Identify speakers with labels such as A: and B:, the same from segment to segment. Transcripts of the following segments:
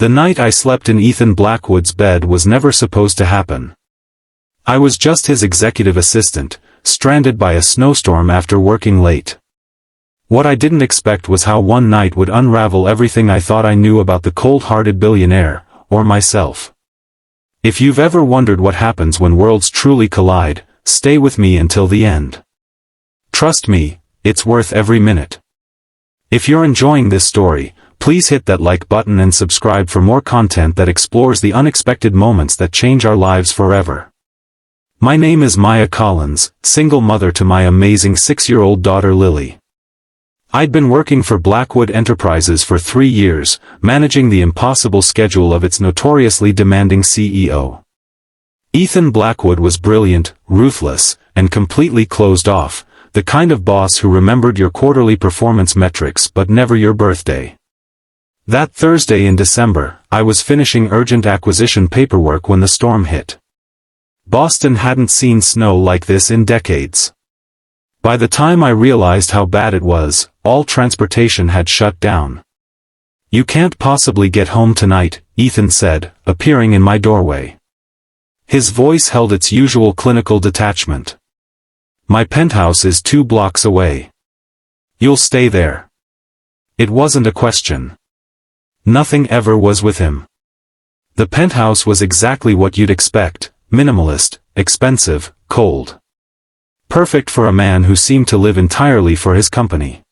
A: The night I slept in Ethan Blackwood's bed was never supposed to happen. I was just his executive assistant, stranded by a snowstorm after working late. What I didn't expect was how one night would unravel everything I thought I knew about the cold-hearted billionaire, or myself. If you've ever wondered what happens when worlds truly collide, stay with me until the end. Trust me, it's worth every minute. If you're enjoying this story, please hit that like button and subscribe for more content that explores the unexpected moments that change our lives forever. My name is Maya Collins, single mother to my amazing 6-year-old daughter Lily. I'd been working for Blackwood Enterprises for 3 years, managing the impossible schedule of its notoriously demanding CEO. Ethan Blackwood was brilliant, ruthless, and completely closed off, the kind of boss who remembered your quarterly performance metrics but never your birthday. That Thursday in December, I was finishing urgent acquisition paperwork when the storm hit. Boston hadn't seen snow like this in decades. By the time I realized how bad it was, all transportation had shut down. "You can't possibly get home tonight," Ethan said, appearing in my doorway. His voice held its usual clinical detachment. "My penthouse is 2 blocks away. You'll stay there." It wasn't a question. Nothing ever was with him. The penthouse was exactly what you'd expect, minimalist, expensive, cold. Perfect for a man who seemed to live entirely for his company.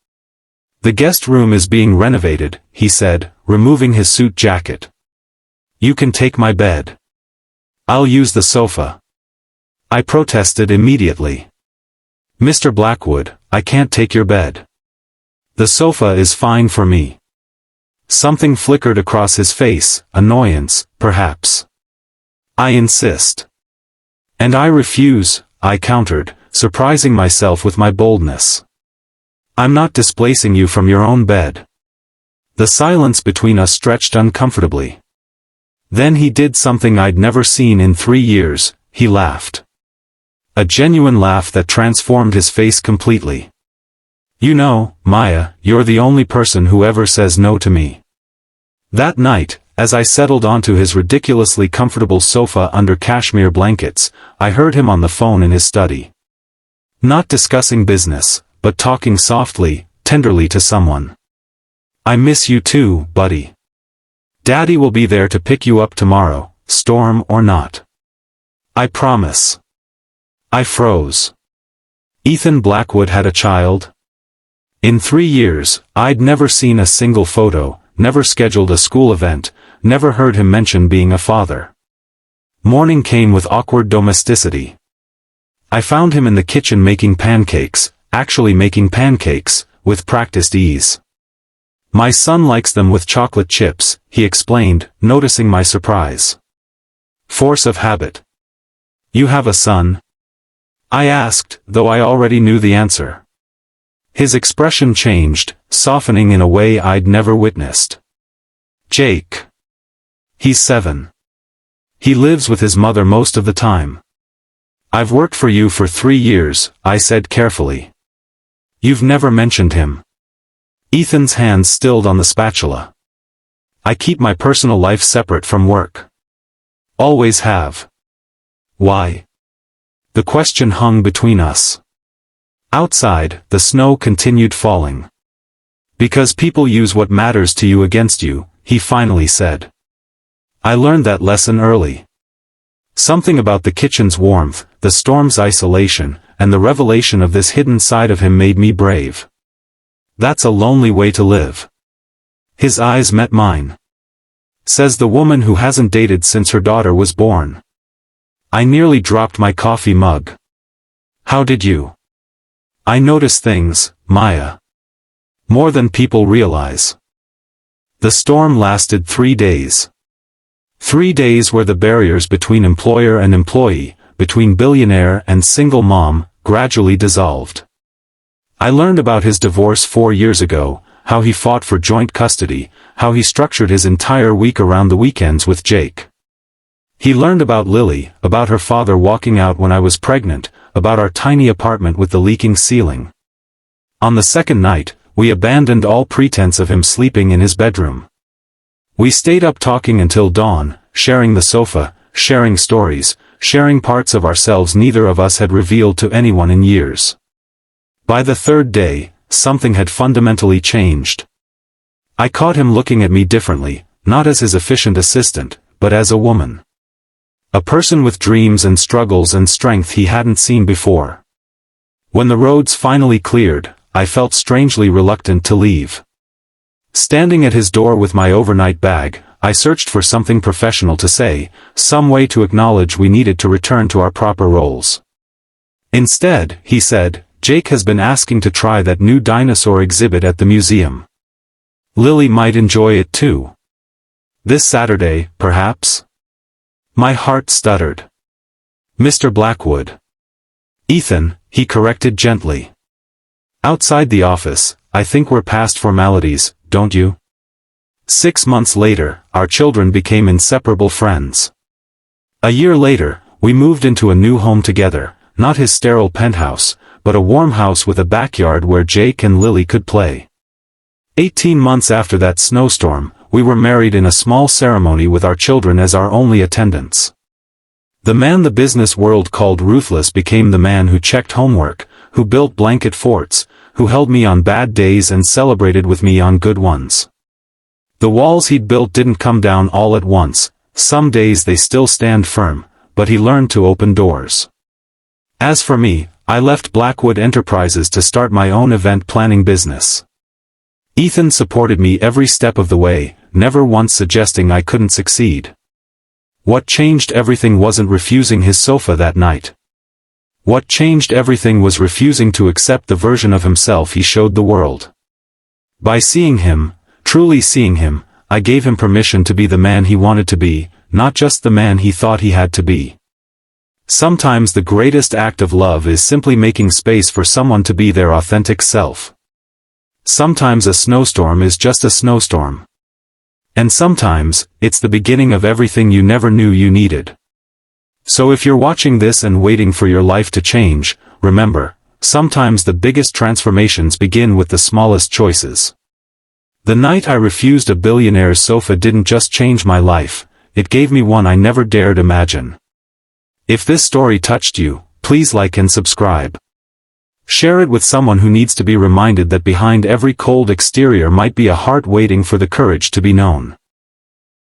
A: "The guest room is being renovated," he said, removing his suit jacket. "You can take my bed. I'll use the sofa." I protested immediately. "Mr. Blackwood, I can't take your bed. The sofa is fine for me." Something flickered across his face, annoyance, perhaps. "I insist." "And I refuse," I countered, surprising myself with my boldness. "I'm not displacing you from your own bed." The silence between us stretched uncomfortably. Then he did something I'd never seen in 3 years, he laughed. A genuine laugh that transformed his face completely. "You know, Maya, you're the only person who ever says no to me." That night, as I settled onto his ridiculously comfortable sofa under cashmere blankets, I heard him on the phone in his study. Not discussing business, but talking softly, tenderly to someone. "I miss you too, buddy. Daddy will be there to pick you up tomorrow, storm or not. I promise." I froze. Ethan Blackwood had a child? In 3 years, I'd never seen a single photo, never scheduled a school event, never heard him mention being a father. Morning came with awkward domesticity. I found him in the kitchen making pancakes, actually making pancakes, with practiced ease. "My son likes them with chocolate chips," he explained, noticing my surprise. "Force of habit." "You have a son?" I asked, though I already knew the answer. His expression changed, softening in a way I'd never witnessed. "Jake. He's 7. He lives with his mother most of the time." "I've worked for you for 3 years, I said carefully. "You've never mentioned him." Ethan's hands stilled on the spatula. "I keep my personal life separate from work. Always have." "Why?" The question hung between us. Outside, the snow continued falling. "Because people use what matters to you against you," he finally said. I learned that lesson early. Something about the kitchen's warmth, the storm's isolation, and the revelation of this hidden side of him made me brave. That's a lonely way to live. His eyes met mine. Says the woman who hasn't dated since her daughter was born. I nearly dropped my coffee mug. "How did you?" "I notice things, Maya. More than people realize." The storm lasted 3 days. 3 days where the barriers between employer and employee, between billionaire and single mom, gradually dissolved. I learned about his divorce 4 years ago, how he fought for joint custody, how he structured his entire week around the weekends with Jake. He learned about Lily, about her father walking out when I was pregnant, about our tiny apartment with the leaking ceiling. On the second night, we abandoned all pretense of him sleeping in his bedroom. We stayed up talking until dawn, sharing the sofa, sharing stories, sharing parts of ourselves neither of us had revealed to anyone in years. By the third day, something had fundamentally changed. I caught him looking at me differently, not as his efficient assistant, but as a woman. A person with dreams and struggles and strength he hadn't seen before. When the roads finally cleared, I felt strangely reluctant to leave. Standing at his door with my overnight bag, I searched for something professional to say, some way to acknowledge we needed to return to our proper roles. Instead, he said, Jake has been asking to try that new dinosaur exhibit at the museum. Lily might enjoy it too. This Saturday, perhaps? My heart stuttered. Mr. Blackwood. Ethan, he corrected gently. Outside the office, I think we're past formalities, don't you? 6 months later, our children became inseparable friends. A year later, we moved into a new home together, not his sterile penthouse, but a warm house with a backyard where Jake and Lily could play. 18 months after that snowstorm, we were married in a small ceremony with our children as our only attendants. The man the business world called ruthless became the man who checked homework, who built blanket forts, who held me on bad days and celebrated with me on good ones. The walls he'd built didn't come down all at once, some days they still stand firm, but he learned to open doors. As for me, I left Blackwood Enterprises to start my own event planning business. Ethan supported me every step of the way, never once suggesting I couldn't succeed. What changed everything wasn't refusing his sofa that night. What changed everything was refusing to accept the version of himself he showed the world. By seeing him, truly seeing him, I gave him permission to be the man he wanted to be, not just the man he thought he had to be. Sometimes the greatest act of love is simply making space for someone to be their authentic self. Sometimes a snowstorm is just a snowstorm. And sometimes, it's the beginning of everything you never knew you needed. So if you're watching this and waiting for your life to change, remember, sometimes the biggest transformations begin with the smallest choices. The night I refused a billionaire's sofa didn't just change my life, it gave me one I never dared imagine. If this story touched you, please like and subscribe. Share it with someone who needs to be reminded that behind every cold exterior might be a heart waiting for the courage to be known.